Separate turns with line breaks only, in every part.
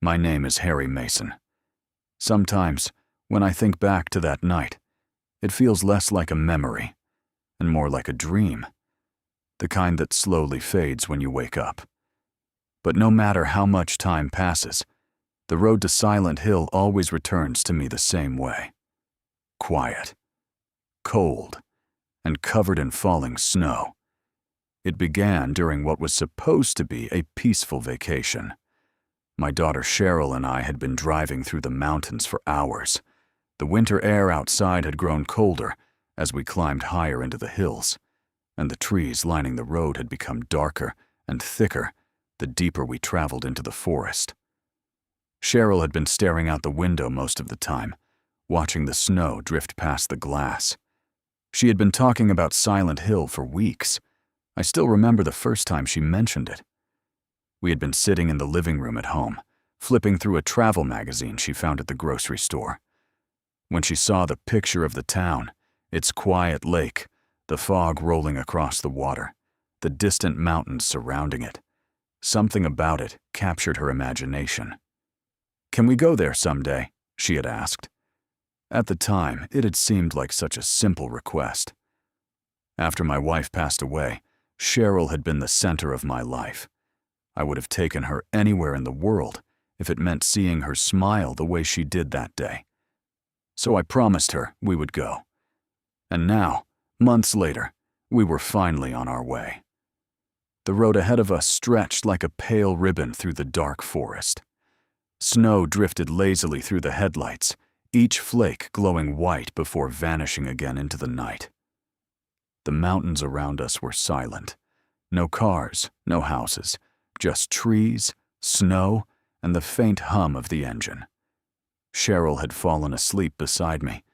My name is Harry Mason. Sometimes, when I think back to that night, it feels less like a memory and more like a dream, the kind that slowly fades when you wake up. But no matter how much time passes, the road to Silent Hill always returns to me the same way. Quiet, cold, and covered in falling snow. It began during what was supposed to be a peaceful vacation. My daughter Cheryl and I had been driving through the mountains for hours. The winter air outside had grown colder as we climbed higher into the hills, and the trees lining the road had become darker and thicker the deeper we traveled into the forest. Cheryl had been staring out the window most of the time, watching the snow drift past the glass. She had been talking about Silent Hill for weeks. I still remember the first time she mentioned it. We had been sitting in the living room at home, flipping through a travel magazine she found at the grocery store. When she saw the picture of the town, its quiet lake, the fog rolling across the water, the distant mountains surrounding it, something about it captured her imagination. "Can we go there someday?" she had asked. At the time, it had seemed like such a simple request. After my wife passed away, Cheryl had been the center of my life. I would have taken her anywhere in the world if it meant seeing her smile the way she did that day. So I promised her we would go. And now, months later, we were finally on our way. The road ahead of us stretched like a pale ribbon through the dark forest. Snow drifted lazily through the headlights, each flake glowing white before vanishing again into the night. The mountains around us were silent. No cars, no houses, just trees, snow, and the faint hum of the engine. Cheryl had fallen asleep beside me,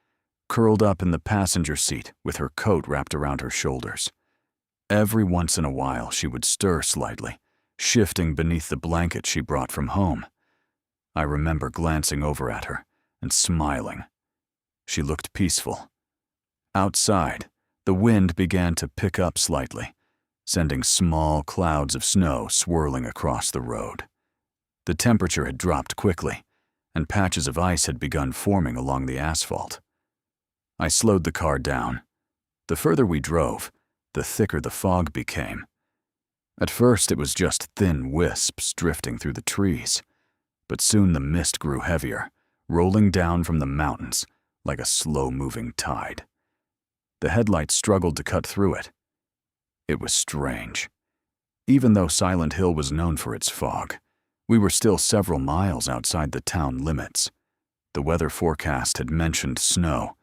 curled up in the passenger seat with her coat wrapped around her shoulders. Every once in a while she would stir slightly, shifting beneath the blanket she brought from home. I remember glancing over at her and smiling. She looked peaceful. Outside, the wind began to pick up slightly, sending small clouds of snow swirling across the road. The temperature had dropped quickly, and patches of ice had begun forming along the asphalt. I slowed the car down. The further we drove, the thicker the fog became. At first it was just thin wisps drifting through the trees, but soon the mist grew heavier, rolling down from the mountains like a slow-moving tide. The headlights struggled to cut through it. It was strange. Even though Silent Hill was known for its fog, we were still several miles outside the town limits. The weather forecast had mentioned snow,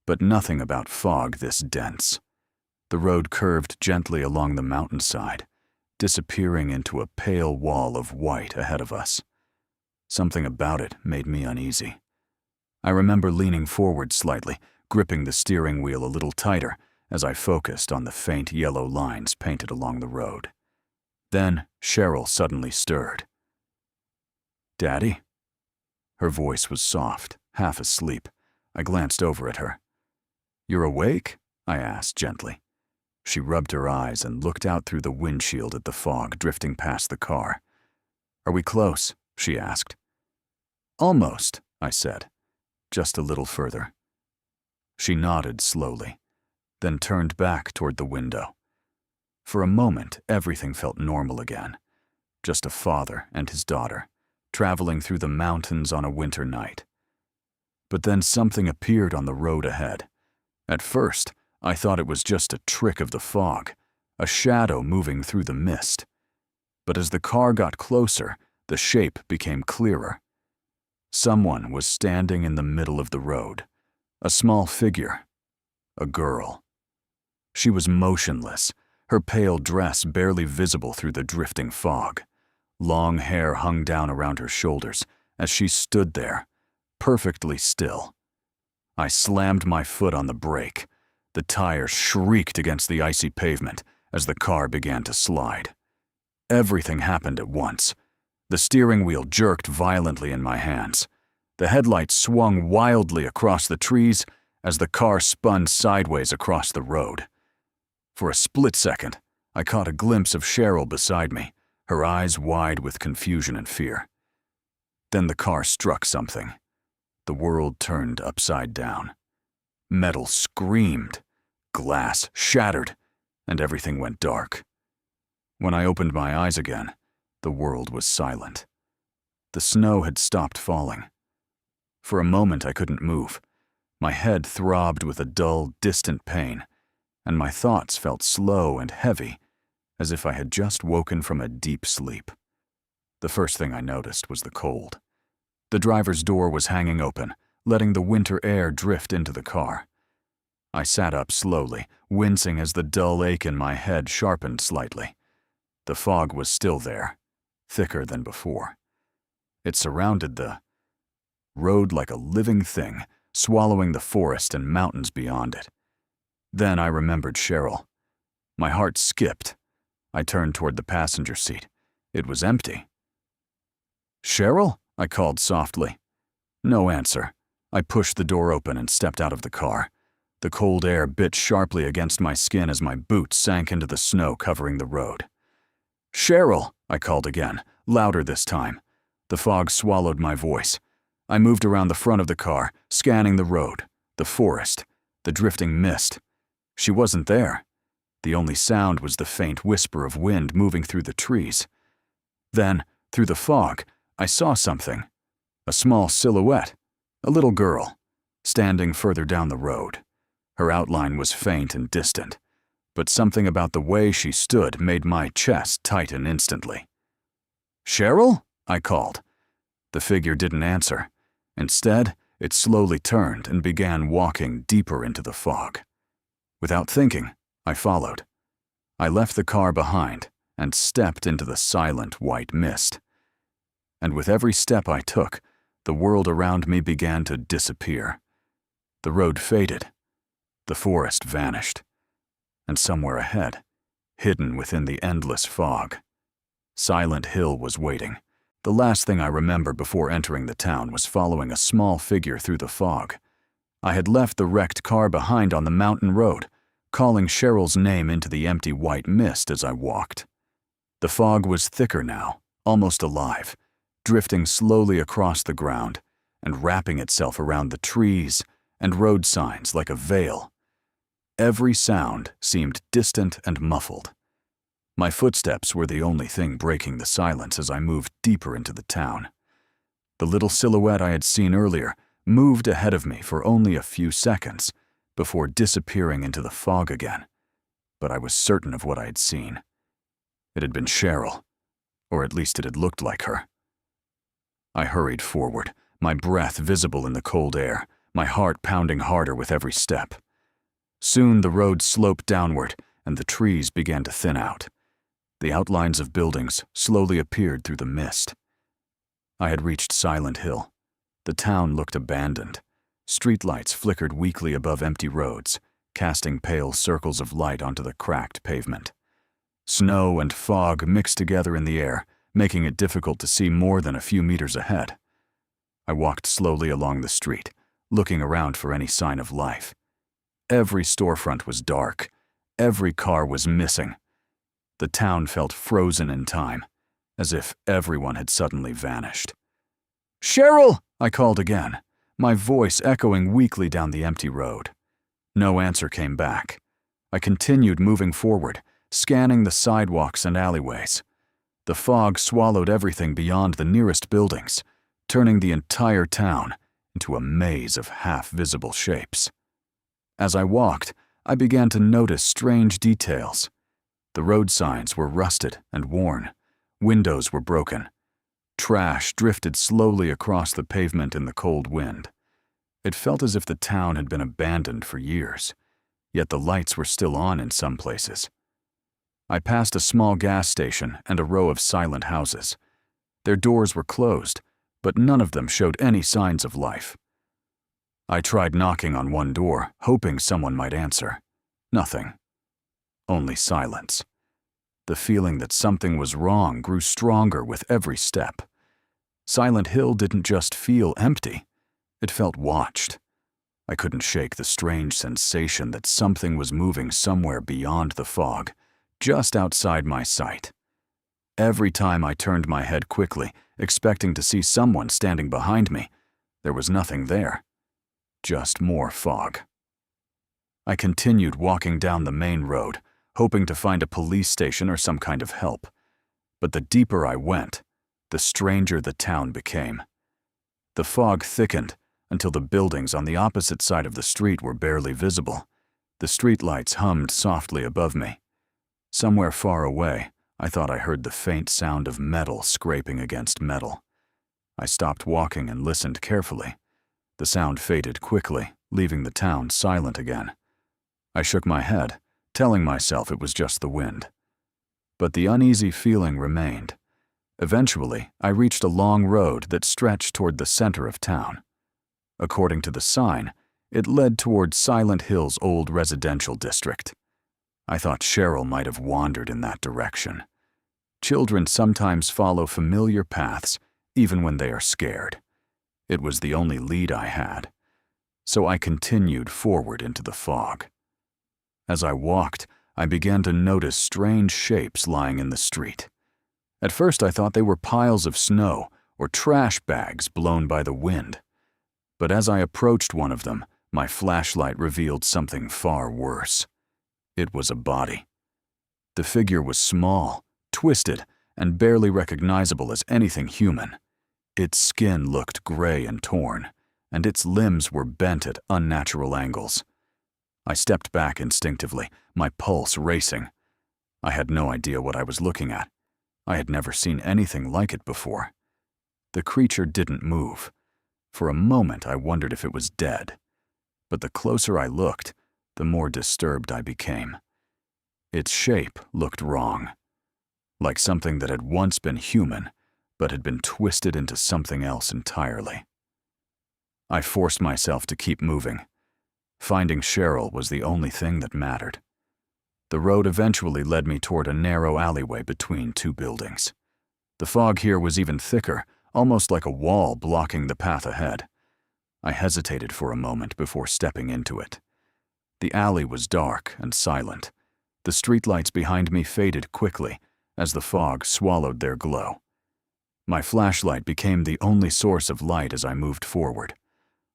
but nothing about fog this dense. The road curved gently along the mountainside, disappearing into a pale wall of white ahead of us. Something about it made me uneasy. I remember leaning forward slightly, gripping the steering wheel a little tighter as I focused on the faint yellow lines painted along the road. Then Cheryl suddenly stirred. "Daddy?" Her voice was soft, half asleep. I glanced over at her. "You're awake?" I asked gently. She rubbed her eyes and looked out through the windshield at the fog drifting past the car. "Are we close?" she asked. "Almost," I said. "Just a little further." She nodded slowly, then turned back toward the window. For a moment, everything felt normal again. Just a father and his daughter, traveling through the mountains on a winter night. But then something appeared on the road ahead. At first, I thought it was just a trick of the fog, a shadow moving through the mist. But as the car got closer, the shape became clearer. Someone was standing in the middle of the road, a small figure, a girl. She was motionless, her pale dress barely visible through the drifting fog. Long hair hung down around her shoulders as she stood there, perfectly still. I slammed my foot on the brake. The tires shrieked against the icy pavement as the car began to slide. Everything happened at once. The steering wheel jerked violently in my hands. The headlights swung wildly across the trees as the car spun sideways across the road. For a split second, I caught a glimpse of Cheryl beside me, her eyes wide with confusion and fear. Then the car struck something. The world turned upside down. Metal screamed, glass shattered, and everything went dark. When I opened my eyes again, the world was silent. The snow had stopped falling. For a moment I couldn't move. My head throbbed with a dull, distant pain, and my thoughts felt slow and heavy, as if I had just woken from a deep sleep. The first thing I noticed was the cold. The driver's door was hanging open, letting the winter air drift into the car. I sat up slowly, wincing as the dull ache in my head sharpened slightly. The fog was still there, thicker than before. It surrounded the road like a living thing, swallowing the forest and mountains beyond it. Then I remembered Cheryl. My heart skipped. I turned toward the passenger seat. It was empty. "Cheryl?" I called softly. No answer. I pushed the door open and stepped out of the car. The cold air bit sharply against my skin as my boots sank into the snow covering the road. "Cheryl!" I called again, louder this time. The fog swallowed my voice. I moved around the front of the car, scanning the road, the forest, the drifting mist. She wasn't there. The only sound was the faint whisper of wind moving through the trees. Then, through the fog, I saw something. A small silhouette, a little girl, standing further down the road. Her outline was faint and distant, but something about the way she stood made my chest tighten instantly. "Cheryl?" I called. The figure didn't answer. Instead, it slowly turned and began walking deeper into the fog. Without thinking, I followed. I left the car behind and stepped into the silent white mist. And with every step I took, the world around me began to disappear. The road faded. The forest vanished. And somewhere ahead, hidden within the endless fog, Silent Hill was waiting. The last thing I remembered before entering the town was following a small figure through the fog. I had left the wrecked car behind on the mountain road, calling Cheryl's name into the empty white mist as I walked. The fog was thicker now, almost alive, drifting slowly across the ground and wrapping itself around the trees and road signs like a veil. Every sound seemed distant and muffled. My footsteps were the only thing breaking the silence as I moved deeper into the town. The little silhouette I had seen earlier moved ahead of me for only a few seconds before disappearing into the fog again, but I was certain of what I had seen. It had been Cheryl, or at least it had looked like her. I hurried forward, my breath visible in the cold air, my heart pounding harder with every step. Soon the road sloped downward, and the trees began to thin out. The outlines of buildings slowly appeared through the mist. I had reached Silent Hill. The town looked abandoned. Streetlights flickered weakly above empty roads, casting pale circles of light onto the cracked pavement. Snow and fog mixed together in the air, making it difficult to see more than a few meters ahead. I walked slowly along the street, looking around for any sign of life. Every storefront was dark. Every car was missing. The town felt frozen in time, as if everyone had suddenly vanished. "Cheryl!" I called again, my voice echoing weakly down the empty road. No answer came back. I continued moving forward, scanning the sidewalks and alleyways. The fog swallowed everything beyond the nearest buildings, turning the entire town into a maze of half-visible shapes. As I walked, I began to notice strange details. The road signs were rusted and worn. Windows were broken. Trash drifted slowly across the pavement in the cold wind. It felt as if the town had been abandoned for years, yet the lights were still on in some places. I passed a small gas station and a row of silent houses. Their doors were closed, but none of them showed any signs of life. I tried knocking on one door, hoping someone might answer. Nothing. Only silence. The feeling that something was wrong grew stronger with every step. Silent Hill didn't just feel empty. It felt watched. I couldn't shake the strange sensation that something was moving somewhere beyond the fog, just outside my sight. Every time I turned my head quickly, expecting to see someone standing behind me, there was nothing there. Just more fog. I continued walking down the main road, hoping to find a police station or some kind of help. But the deeper I went, the stranger the town became. The fog thickened until the buildings on the opposite side of the street were barely visible. The streetlights hummed softly above me. Somewhere far away, I thought I heard the faint sound of metal scraping against metal. I stopped walking and listened carefully. The sound faded quickly, leaving the town silent again. I shook my head, telling myself it was just the wind. But the uneasy feeling remained. Eventually, I reached a long road that stretched toward the center of town. According to the sign, it led toward Silent Hill's old residential district. I thought Cheryl might have wandered in that direction. Children sometimes follow familiar paths, even when they are scared. It was the only lead I had. So I continued forward into the fog. As I walked, I began to notice strange shapes lying in the street. At first I thought they were piles of snow or trash bags blown by the wind. But as I approached one of them, my flashlight revealed something far worse. It was a body. The figure was small, twisted, and barely recognizable as anything human. Its skin looked gray and torn, and its limbs were bent at unnatural angles. I stepped back instinctively, my pulse racing. I had no idea what I was looking at. I had never seen anything like it before. The creature didn't move. For a moment I wondered if it was dead. But the closer I looked, the more disturbed I became. Its shape looked wrong. Like something that had once been human, but had been twisted into something else entirely. I forced myself to keep moving. Finding Cheryl was the only thing that mattered. The road eventually led me toward a narrow alleyway between two buildings. The fog here was even thicker, almost like a wall blocking the path ahead. I hesitated for a moment before stepping into it. The alley was dark and silent. The streetlights behind me faded quickly as the fog swallowed their glow. My flashlight became the only source of light as I moved forward.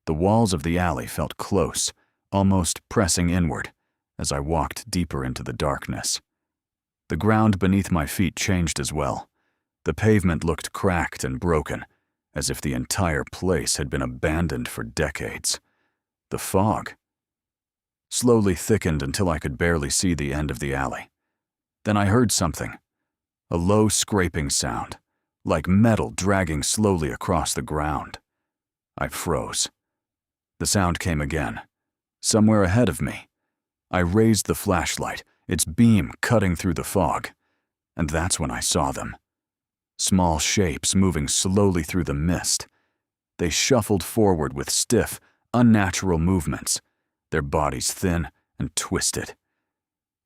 The walls of the alley felt close, almost pressing inward, as I walked deeper into the darkness. The ground beneath my feet changed as well. The pavement looked cracked and broken, as if the entire place had been abandoned for decades. The fog slowly thickened until I could barely see the end of the alley. Then I heard something, a low scraping sound, like metal dragging slowly across the ground. I froze. The sound came again, somewhere ahead of me. I raised the flashlight, its beam cutting through the fog, and that's when I saw them. Small shapes moving slowly through the mist. They shuffled forward with stiff, unnatural movements, their bodies thin and twisted.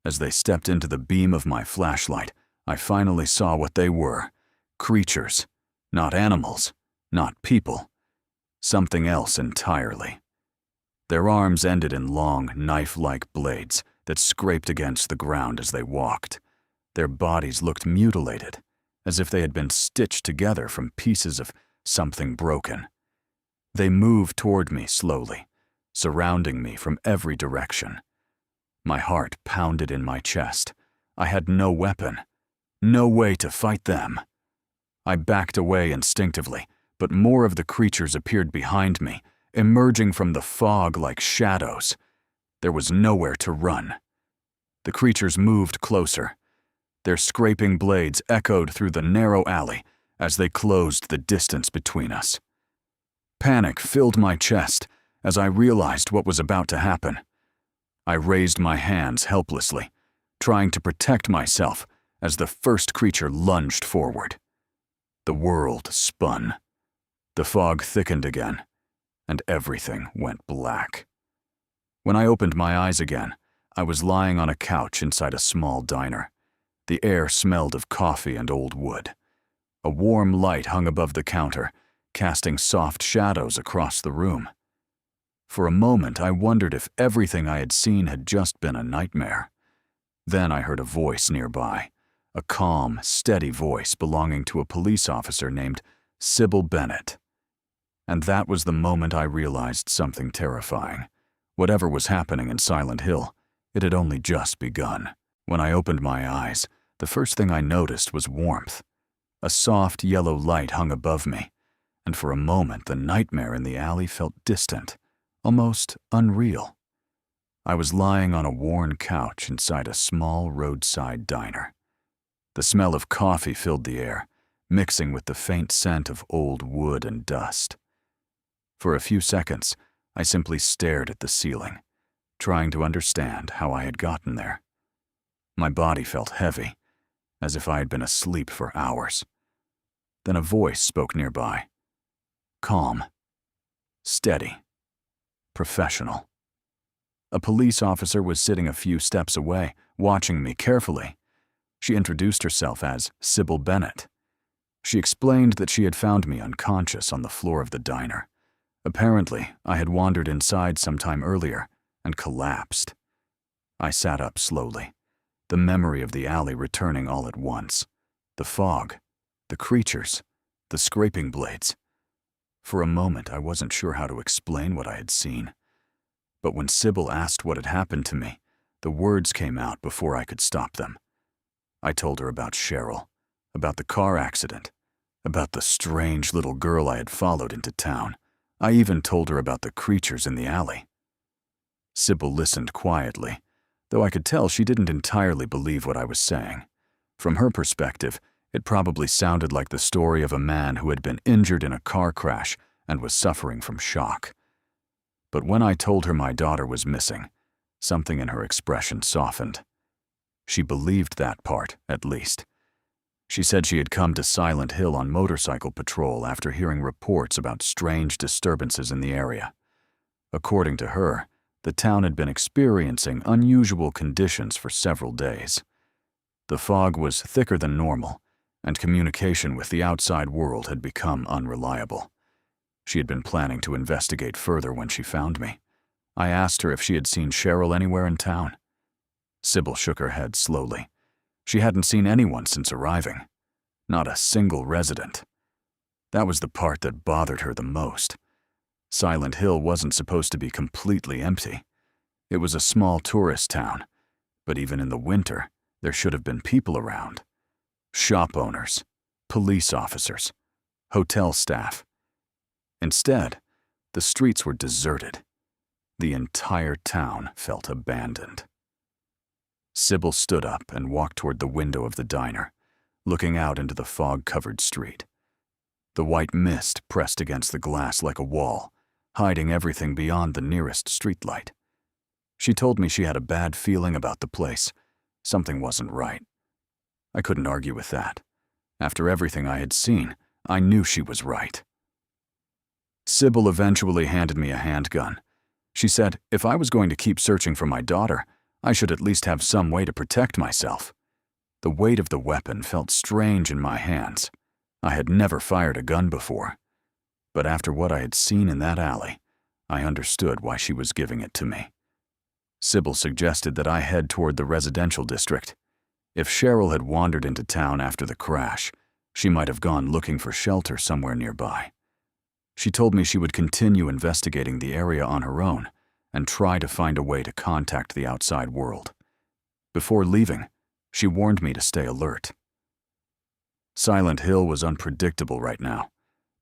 As they stepped into the beam of my flashlight, I finally saw what they were. Creatures, not animals, not people. Something else entirely. Their arms ended in long, knife-like blades that scraped against the ground as they walked. Their bodies looked mutilated, as if they had been stitched together from pieces of something broken. They moved toward me slowly, surrounding me from every direction. My heart pounded in my chest. I had no weapon, no way to fight them. I backed away instinctively, but more of the creatures appeared behind me, emerging from the fog like shadows. There was nowhere to run. The creatures moved closer. Their scraping blades echoed through the narrow alley as they closed the distance between us. Panic filled my chest as I realized what was about to happen. I raised my hands helplessly, trying to protect myself as the first creature lunged forward. The world spun. The fog thickened again, and everything went black. When I opened my eyes again, I was lying on a couch inside a small diner. The air smelled of coffee and old wood. A warm light hung above the counter, casting soft shadows across the room. For a moment, I wondered if everything I had seen had just been a nightmare. Then I heard a voice nearby, a calm, steady voice belonging to a police officer named Sybil Bennett. And that was the moment I realized something terrifying. Whatever was happening in Silent Hill, it had only just begun. When I opened my eyes, the first thing I noticed was warmth. A soft yellow light hung above me, and for a moment the nightmare in the alley felt distant, almost unreal. I was lying on a worn couch inside a small roadside diner. The smell of coffee filled the air, mixing with the faint scent of old wood and dust. For a few seconds, I simply stared at the ceiling, trying to understand how I had gotten there. My body felt heavy, as if I had been asleep for hours. Then a voice spoke nearby. Calm, steady, professional. A police officer was sitting a few steps away, watching me carefully. She introduced herself as Sybil Bennett. She explained that she had found me unconscious on the floor of the diner. Apparently, I had wandered inside sometime earlier and collapsed. I sat up slowly, the memory of the alley returning all at once. The fog, the creatures, the scraping blades. For a moment, I wasn't sure how to explain what I had seen. But when Sybil asked what had happened to me, the words came out before I could stop them. I told her about Cheryl, about the car accident, about the strange little girl I had followed into town. I even told her about the creatures in the alley. Sybil listened quietly, though I could tell she didn't entirely believe what I was saying. From her perspective, it probably sounded like the story of a man who had been injured in a car crash and was suffering from shock. But when I told her my daughter was missing, something in her expression softened. She believed that part, at least. She said she had come to Silent Hill on motorcycle patrol after hearing reports about strange disturbances in the area. According to her, the town had been experiencing unusual conditions for several days. The fog was thicker than normal, and communication with the outside world had become unreliable. She had been planning to investigate further when she found me. I asked her if she had seen Cheryl anywhere in town. Sybil shook her head slowly. She hadn't seen anyone since arriving. Not a single resident. That was the part that bothered her the most. Silent Hill wasn't supposed to be completely empty. It was a small tourist town, but even in the winter, there should have been people around. Shop owners, police officers, hotel staff. Instead, the streets were deserted. The entire town felt abandoned. Sybil stood up and walked toward the window of the diner, looking out into the fog-covered street. The white mist pressed against the glass like a wall, hiding everything beyond the nearest streetlight. She told me she had a bad feeling about the place. Something wasn't right. I couldn't argue with that. After everything I had seen, I knew she was right. Sybil eventually handed me a handgun. She said if I was going to keep searching for my daughter, I should at least have some way to protect myself. The weight of the weapon felt strange in my hands. I had never fired a gun before. But after what I had seen in that alley, I understood why she was giving it to me. Sybil suggested that I head toward the residential district. If Cheryl had wandered into town after the crash, she might have gone looking for shelter somewhere nearby. She told me she would continue investigating the area on her own and try to find a way to contact the outside world. Before leaving, she warned me to stay alert. Silent Hill was unpredictable right now.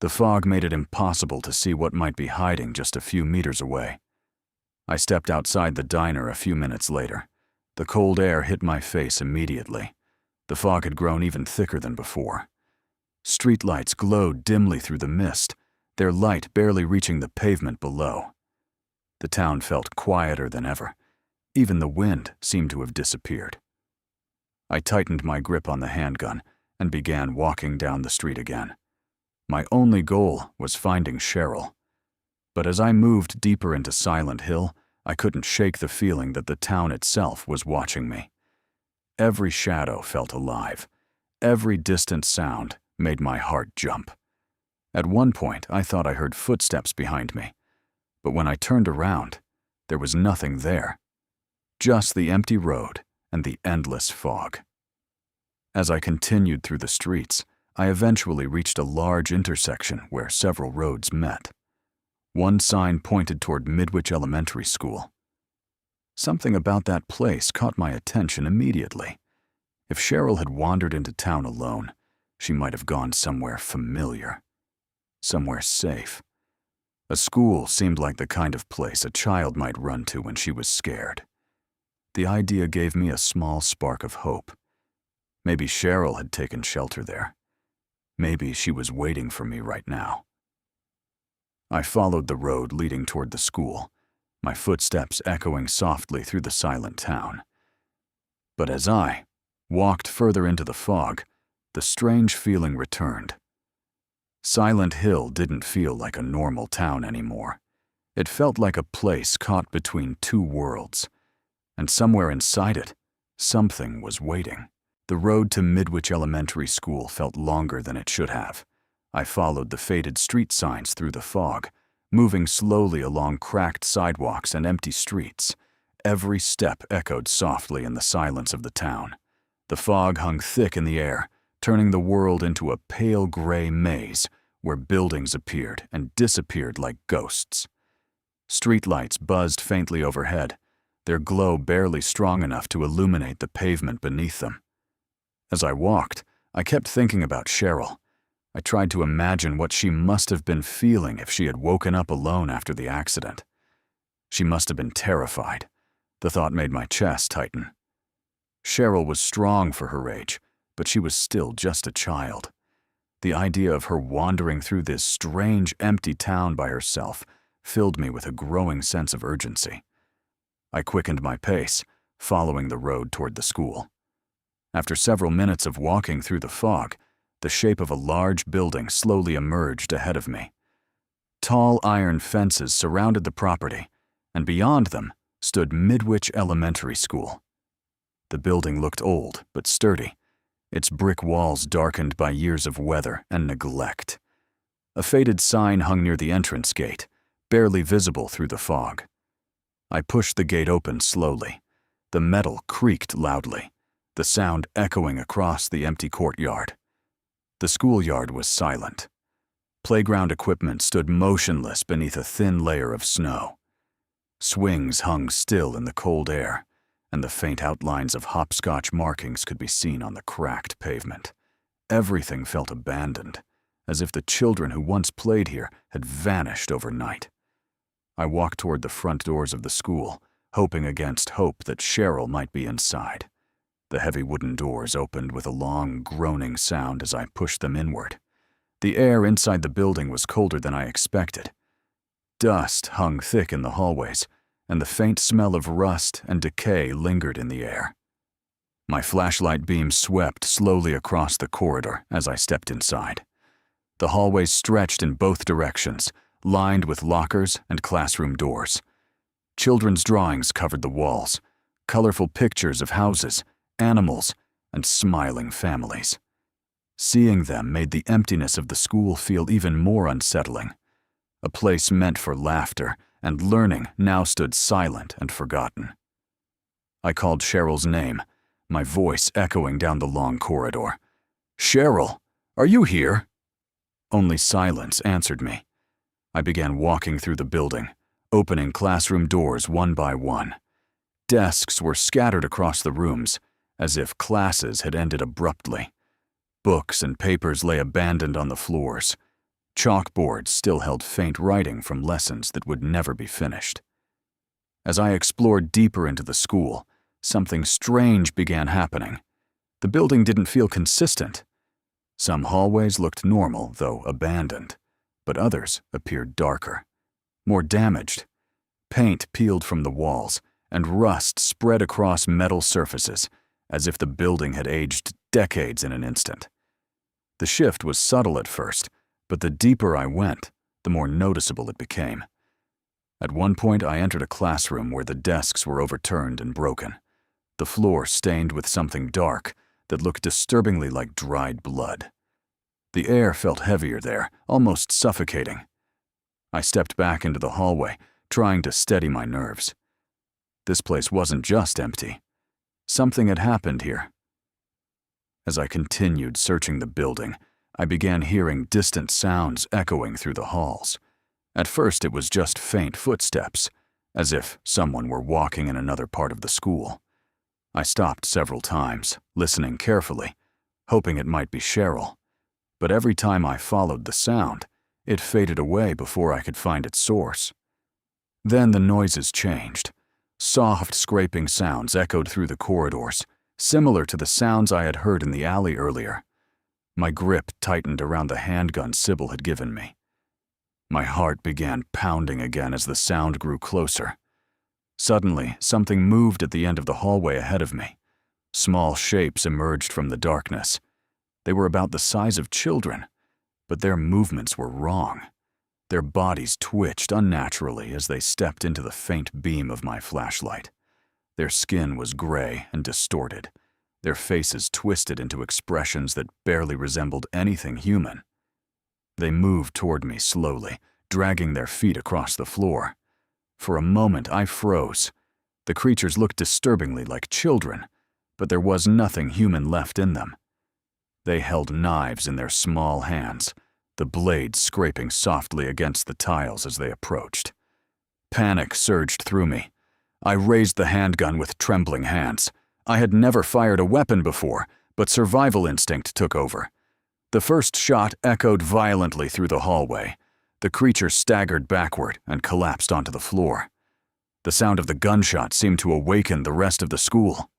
The fog made it impossible to see what might be hiding just a few meters away. I stepped outside the diner a few minutes later. The cold air hit my face immediately. The fog had grown even thicker than before. Streetlights glowed dimly through the mist, their light barely reaching the pavement below. The town felt quieter than ever. Even the wind seemed to have disappeared. I tightened my grip on the handgun and began walking down the street again. My only goal was finding Cheryl. But as I moved deeper into Silent Hill, I couldn't shake the feeling that the town itself was watching me. Every shadow felt alive. Every distant sound made my heart jump. At one point, I thought I heard footsteps behind me. But when I turned around, there was nothing there. Just the empty road and the endless fog. As I continued through the streets, I eventually reached a large intersection where several roads met. One sign pointed toward Midwich Elementary School. Something about that place caught my attention immediately. If Cheryl had wandered into town alone, she might have gone somewhere familiar, somewhere safe. A school seemed like the kind of place a child might run to when she was scared. The idea gave me a small spark of hope. Maybe Cheryl had taken shelter there. Maybe she was waiting for me right now. I followed the road leading toward the school, my footsteps echoing softly through the silent town. But as I walked further into the fog, the strange feeling returned. Silent Hill didn't feel like a normal town anymore. It felt like a place caught between two worlds, and somewhere inside it, something was waiting. The road to Midwich Elementary School felt longer than it should have. I followed the faded street signs through the fog, moving slowly along cracked sidewalks and empty streets. Every step echoed softly in the silence of the town. The fog hung thick in the air, turning the world into a pale gray maze where buildings appeared and disappeared like ghosts. Streetlights buzzed faintly overhead, their glow barely strong enough to illuminate the pavement beneath them. As I walked, I kept thinking about Cheryl. I tried to imagine what she must have been feeling if she had woken up alone after the accident. She must have been terrified. The thought made my chest tighten. Cheryl was strong for her age, but she was still just a child. The idea of her wandering through this strange, empty town by herself filled me with a growing sense of urgency. I quickened my pace, following the road toward the school. After several minutes of walking through the fog, the shape of a large building slowly emerged ahead of me. Tall iron fences surrounded the property, and beyond them stood Midwich Elementary School. The building looked old but sturdy, its brick walls darkened by years of weather and neglect. A faded sign hung near the entrance gate, barely visible through the fog. I pushed the gate open slowly. The metal creaked loudly, the sound echoing across the empty courtyard. The schoolyard was silent. Playground equipment stood motionless beneath a thin layer of snow. Swings hung still in the cold air, and the faint outlines of hopscotch markings could be seen on the cracked pavement. Everything felt abandoned, as if the children who once played here had vanished overnight. I walked toward the front doors of the school, hoping against hope that Cheryl might be inside. The heavy wooden doors opened with a long, groaning sound as I pushed them inward. The air inside the building was colder than I expected. Dust hung thick in the hallways, and the faint smell of rust and decay lingered in the air. My flashlight beam swept slowly across the corridor as I stepped inside. The hallways stretched in both directions, lined with lockers and classroom doors. Children's drawings covered the walls, colorful pictures of houses, animals, and smiling families. Seeing them made the emptiness of the school feel even more unsettling. A place meant for laughter and learning now stood silent and forgotten. I called Cheryl's name, my voice echoing down the long corridor. "Cheryl, are you here?" Only silence answered me. I began walking through the building, opening classroom doors one by one. Desks were scattered across the rooms, as if classes had ended abruptly. Books and papers lay abandoned on the floors. Chalkboards still held faint writing from lessons that would never be finished. As I explored deeper into the school, something strange began happening. The building didn't feel consistent. Some hallways looked normal, though abandoned, but others appeared darker, more damaged. Paint peeled from the walls, and rust spread across metal surfaces, as if the building had aged decades in an instant. The shift was subtle at first, but the deeper I went, the more noticeable it became. At one point, I entered a classroom where the desks were overturned and broken, the floor stained with something dark that looked disturbingly like dried blood. The air felt heavier there, almost suffocating. I stepped back into the hallway, trying to steady my nerves. This place wasn't just empty. Something had happened here. As I continued searching the building, I began hearing distant sounds echoing through the halls. At first, it was just faint footsteps, as if someone were walking in another part of the school. I stopped several times, listening carefully, hoping it might be Cheryl. But every time I followed the sound, it faded away before I could find its source. Then the noises changed. Soft, scraping sounds echoed through the corridors, similar to the sounds I had heard in the alley earlier. My grip tightened around the handgun Sybil had given me. My heart began pounding again as the sound grew closer. Suddenly, something moved at the end of the hallway ahead of me. Small shapes emerged from the darkness. They were about the size of children, but their movements were wrong. Their bodies twitched unnaturally as they stepped into the faint beam of my flashlight. Their skin was gray and distorted, their faces twisted into expressions that barely resembled anything human. They moved toward me slowly, dragging their feet across the floor. For a moment, I froze. The creatures looked disturbingly like children, but there was nothing human left in them. They held knives in their small hands, the blades scraping softly against the tiles as they approached. Panic surged through me. I raised the handgun with trembling hands. I had never fired a weapon before, but survival instinct took over. The first shot echoed violently through the hallway. The creature staggered backward and collapsed onto the floor. The sound of the gunshot seemed to awaken the rest of the school.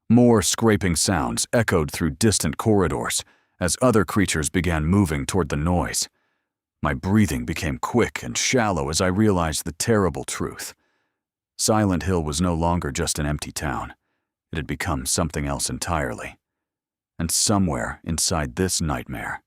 More scraping sounds echoed through distant corridors as other creatures began moving toward the noise. My breathing became quick and shallow as I realized the terrible truth. Silent Hill was no longer just an empty town. It had become something else entirely. And somewhere inside this nightmare,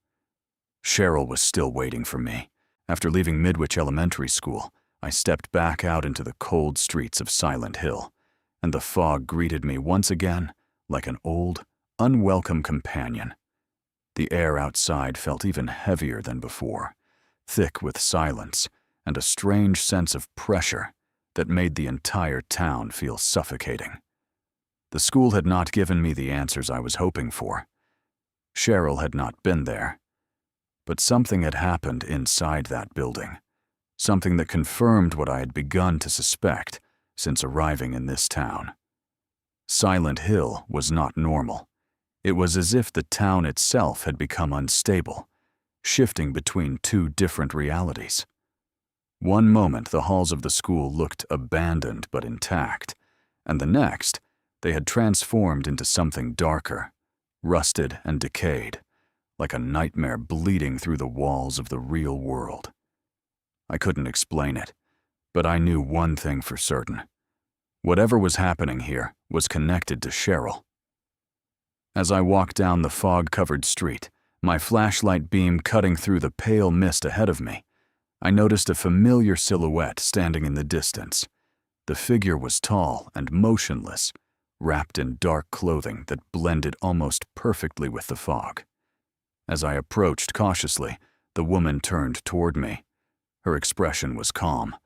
Cheryl was still waiting for me. After leaving Midwich Elementary School, I stepped back out into the cold streets of Silent Hill, and the fog greeted me once again like an old, unwelcome companion. The air outside felt even heavier than before, thick with silence and a strange sense of pressure that made the entire town feel suffocating. The school had not given me the answers I was hoping for. Cheryl had not been there. But something had happened inside that building, something that confirmed what I had begun to suspect since arriving in this town. Silent Hill was not normal. It was as if the town itself had become unstable, shifting between two different realities. One moment the halls of the school looked abandoned but intact, and the next, they had transformed into something darker, rusted and decayed, like a nightmare bleeding through the walls of the real world. I couldn't explain it, but I knew one thing for certain. Whatever was happening here was connected to Cheryl. As I walked down the fog-covered street, my flashlight beam cutting through the pale mist ahead of me, I noticed a familiar silhouette standing in the distance. The figure was tall and motionless, wrapped in dark clothing that blended almost perfectly with the fog. As I approached cautiously, the woman turned toward me. Her expression was calm,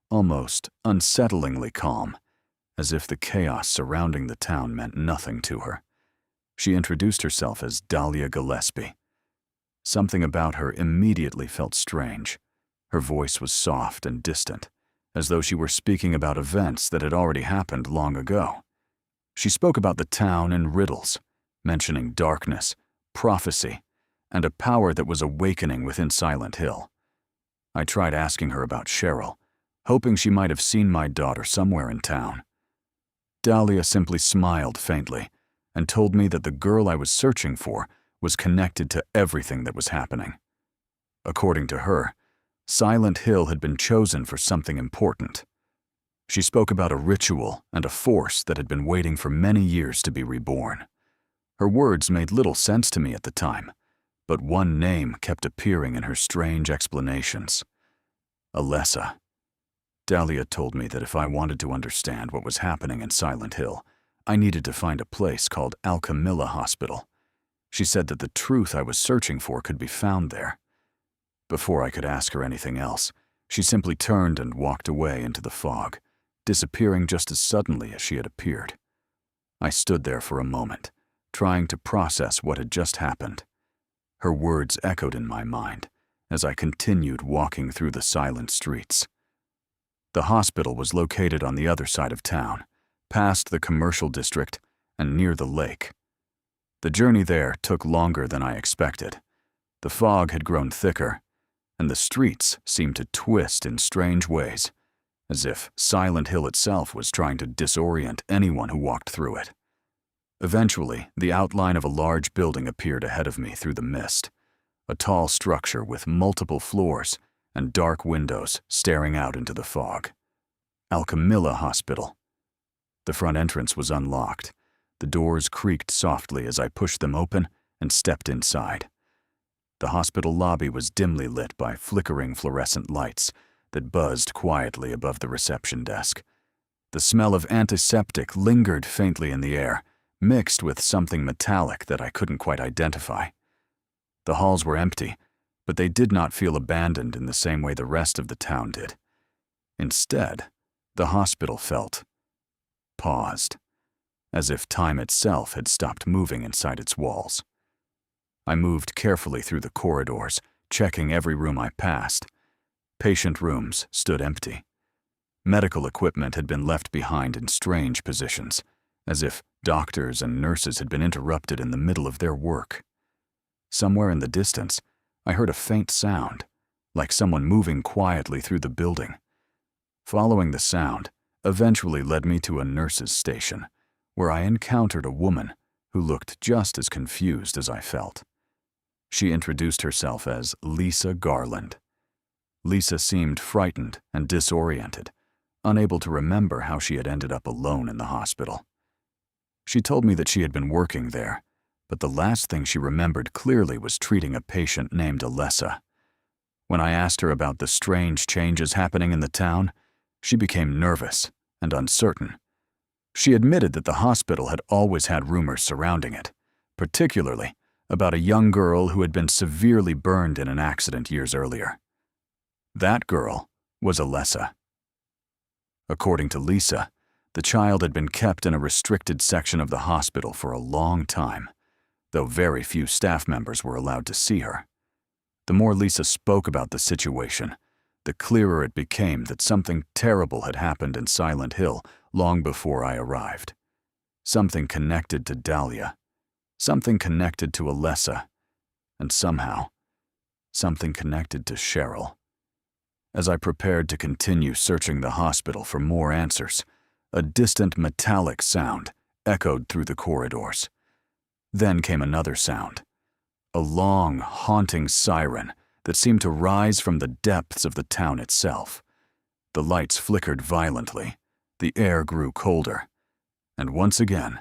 almost unsettlingly calm, as if the chaos surrounding the town meant nothing to her. She introduced herself as Dahlia Gillespie. Something about her immediately felt strange. Her voice was soft and distant, as though she were speaking about events that had already happened long ago. She spoke about the town in riddles, mentioning darkness, prophecy, and a power that was awakening within Silent Hill. I tried asking her about Cheryl, hoping she might have seen my daughter somewhere in town. Dahlia simply smiled faintly and told me that the girl I was searching for was connected to everything that was happening. According to her, Silent Hill had been chosen for something important. She spoke about a ritual and a force that had been waiting for many years to be reborn. Her words made little sense to me at the time, but one name kept appearing in her strange explanations. Alessa. Dahlia told me that if I wanted to understand what was happening in Silent Hill, I needed to find a place called Alchemilla Hospital. She said that the truth I was searching for could be found there. Before I could ask her anything else, she simply turned and walked away into the fog, disappearing just as suddenly as she had appeared. I stood there for a moment, trying to process what had just happened. Her words echoed in my mind as I continued walking through the silent streets. The hospital was located on the other side of town, past the commercial district and near the lake. The journey there took longer than I expected. The fog had grown thicker, and the streets seemed to twist in strange ways, as if Silent Hill itself was trying to disorient anyone who walked through it. Eventually, the outline of a large building appeared ahead of me through the mist, a tall structure with multiple floors and dark windows staring out into the fog. Alchemilla Hospital. The front entrance was unlocked. The doors creaked softly as I pushed them open and stepped inside. The hospital lobby was dimly lit by flickering fluorescent lights that buzzed quietly above the reception desk. The smell of antiseptic lingered faintly in the air, mixed with something metallic that I couldn't quite identify. The halls were empty, but they did not feel abandoned in the same way the rest of the town did. Instead, the hospital felt paused, as if time itself had stopped moving inside its walls. I moved carefully through the corridors, checking every room I passed. Patient rooms stood empty. Medical equipment had been left behind in strange positions, as if doctors and nurses had been interrupted in the middle of their work. Somewhere in the distance, I heard a faint sound, like someone moving quietly through the building. Following the sound eventually led me to a nurse's station, where I encountered a woman who looked just as confused as I felt. She introduced herself as Lisa Garland. Lisa seemed frightened and disoriented, unable to remember how she had ended up alone in the hospital. She told me that she had been working there, but the last thing she remembered clearly was treating a patient named Alessa. When I asked her about the strange changes happening in the town, she became nervous and uncertain. She admitted that the hospital had always had rumors surrounding it, particularly about a young girl who had been severely burned in an accident years earlier. That girl was Alessa. According to Lisa, the child had been kept in a restricted section of the hospital for a long time, though very few staff members were allowed to see her. The more Lisa spoke about the situation, the clearer it became that something terrible had happened in Silent Hill long before I arrived. Something connected to Dahlia, something connected to Alessa, and somehow, something connected to Cheryl. As I prepared to continue searching the hospital for more answers, a distant metallic sound echoed through the corridors. Then came another sound, a long, haunting siren that seemed to rise from the depths of the town itself. The lights flickered violently, the air grew colder, and once again,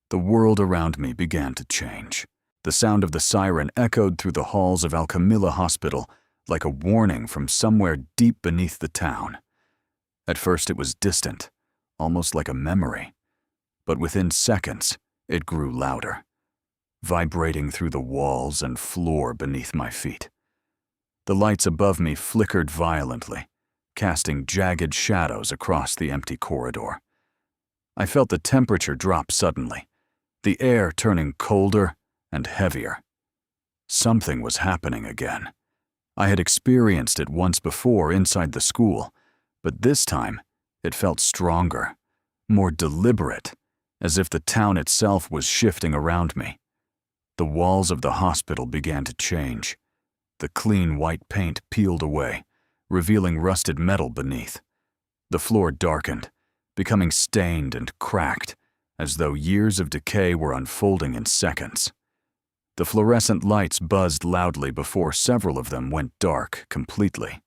the world around me began to change. The sound of the siren echoed through the halls of Alchemilla Hospital like a warning from somewhere deep beneath the town. At first it was distant, almost like a memory, but within seconds it grew louder, vibrating through the walls and floor beneath my feet. The lights above me flickered violently, casting jagged shadows across the empty corridor. I felt the temperature drop suddenly, the air turning colder and heavier. Something was happening again. I had experienced it once before inside the school, but this time it felt stronger, more deliberate, as if the town itself was shifting around me. The walls of the hospital began to change. The clean white paint peeled away, revealing rusted metal beneath. The floor darkened, becoming stained and cracked, as though years of decay were unfolding in seconds. The fluorescent lights buzzed loudly before several of them went dark completely.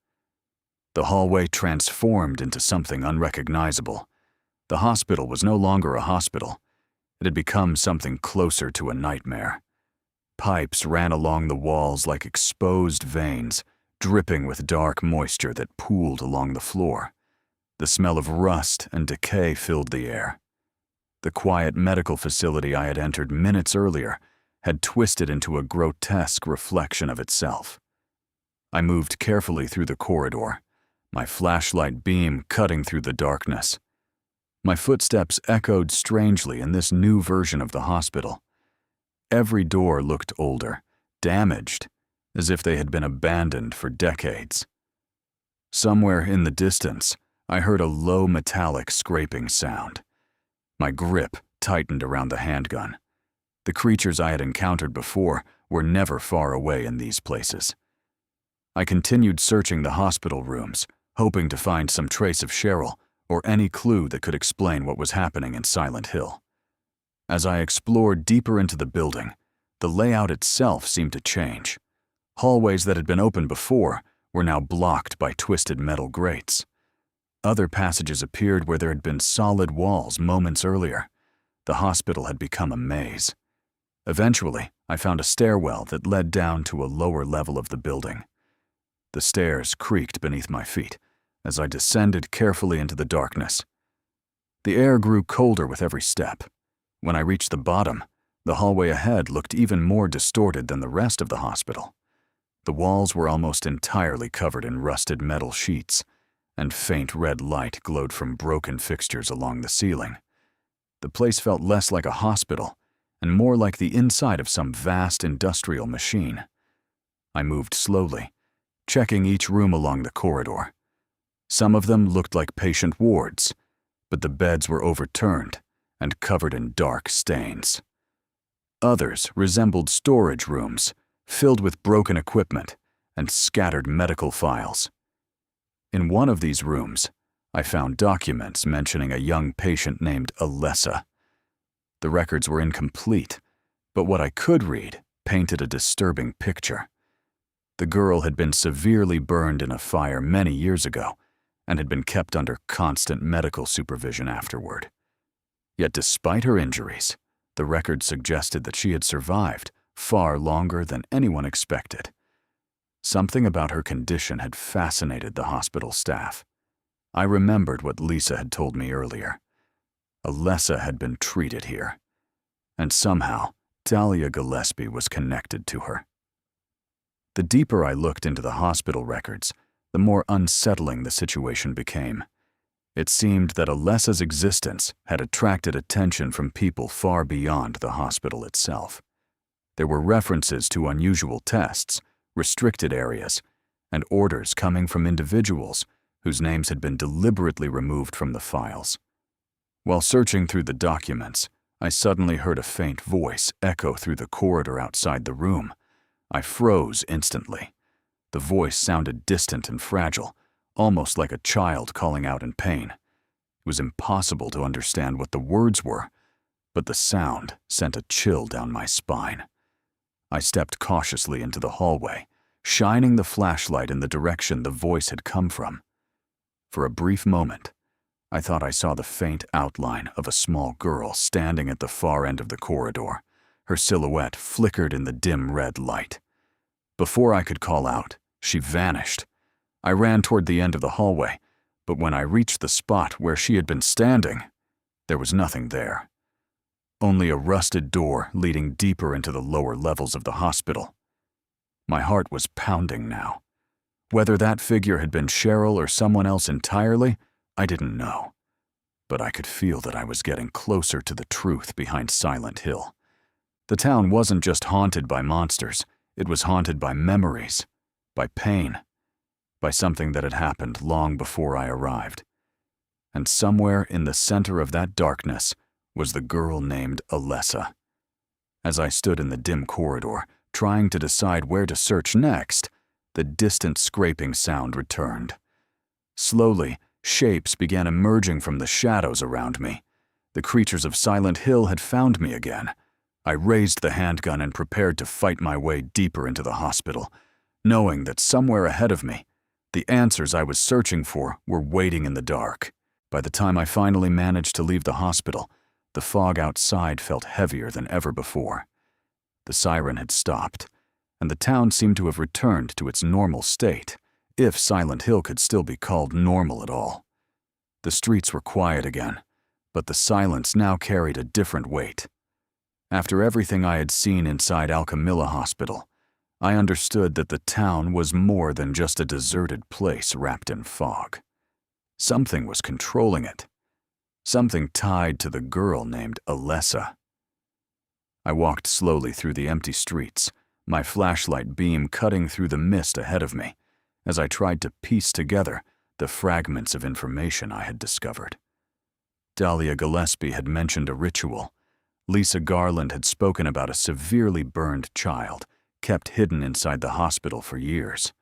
The hallway transformed into something unrecognizable. The hospital was no longer a hospital. It had become something closer to a nightmare. Pipes ran along the walls like exposed veins, dripping with dark moisture that pooled along the floor. The smell of rust and decay filled the air. The quiet medical facility I had entered minutes earlier had twisted into a grotesque reflection of itself. I moved carefully through the corridor, my flashlight beam cutting through the darkness. My footsteps echoed strangely in this new version of the hospital. Every door looked older, damaged, as if they had been abandoned for decades. Somewhere in the distance, I heard a low metallic scraping sound. My grip tightened around the handgun. The creatures I had encountered before were never far away in these places. I continued searching the hospital rooms, hoping to find some trace of Cheryl or any clue that could explain what was happening in Silent Hill. As I explored deeper into the building, the layout itself seemed to change. Hallways that had been open before were now blocked by twisted metal grates. Other passages appeared where there had been solid walls moments earlier. The hospital had become a maze. Eventually, I found a stairwell that led down to a lower level of the building. The stairs creaked beneath my feet as I descended carefully into the darkness. The air grew colder with every step. When I reached the bottom, the hallway ahead looked even more distorted than the rest of the hospital. The walls were almost entirely covered in rusted metal sheets, and faint red light glowed from broken fixtures along the ceiling. The place felt less like a hospital and more like the inside of some vast industrial machine. I moved slowly, checking each room along the corridor. Some of them looked like patient wards, but the beds were overturned and covered in dark stains. Others resembled storage rooms, filled with broken equipment and scattered medical files. In one of these rooms, I found documents mentioning a young patient named Alessa. The records were incomplete, but what I could read painted a disturbing picture. The girl had been severely burned in a fire many years ago and had been kept under constant medical supervision afterward. Yet despite her injuries, the record suggested that she had survived far longer than anyone expected. Something about her condition had fascinated the hospital staff. I remembered what Lisa had told me earlier. Alessa had been treated here, and somehow Talia Gillespie was connected to her. The deeper I looked into the hospital records, the more unsettling the situation became. It seemed that Alessa's existence had attracted attention from people far beyond the hospital itself. There were references to unusual tests, restricted areas, and orders coming from individuals whose names had been deliberately removed from the files. While searching through the documents, I suddenly heard a faint voice echo through the corridor outside the room. I froze instantly. The voice sounded distant and fragile, almost like a child calling out in pain. It was impossible to understand what the words were, but the sound sent a chill down my spine. I stepped cautiously into the hallway, shining the flashlight in the direction the voice had come from. For a brief moment, I thought I saw the faint outline of a small girl standing at the far end of the corridor. Her silhouette flickered in the dim red light. Before I could call out, she vanished. I ran toward the end of the hallway, but when I reached the spot where she had been standing, there was nothing there. Only a rusted door leading deeper into the lower levels of the hospital. My heart was pounding now. Whether that figure had been Cheryl or someone else entirely, I didn't know. But I could feel that I was getting closer to the truth behind Silent Hill. The town wasn't just haunted by monsters, it was haunted by memories, by pain, by something that had happened long before I arrived. And somewhere in the center of that darkness was the girl named Alessa. As I stood in the dim corridor, trying to decide where to search next, the distant scraping sound returned. Slowly, shapes began emerging from the shadows around me. The creatures of Silent Hill had found me again. I raised the handgun and prepared to fight my way deeper into the hospital, knowing that somewhere ahead of me, the answers I was searching for were waiting in the dark. By the time I finally managed to leave the hospital, the fog outside felt heavier than ever before. The siren had stopped, and the town seemed to have returned to its normal state, if Silent Hill could still be called normal at all. The streets were quiet again, but the silence now carried a different weight. After everything I had seen inside Alchemilla Hospital, I understood that the town was more than just a deserted place wrapped in fog. Something was controlling it. Something tied to the girl named Alessa. I walked slowly through the empty streets, my flashlight beam cutting through the mist ahead of me, as I tried to piece together the fragments of information I had discovered. Dahlia Gillespie had mentioned a ritual. Lisa Garland had spoken about a severely burned child, kept hidden inside the hospital for years.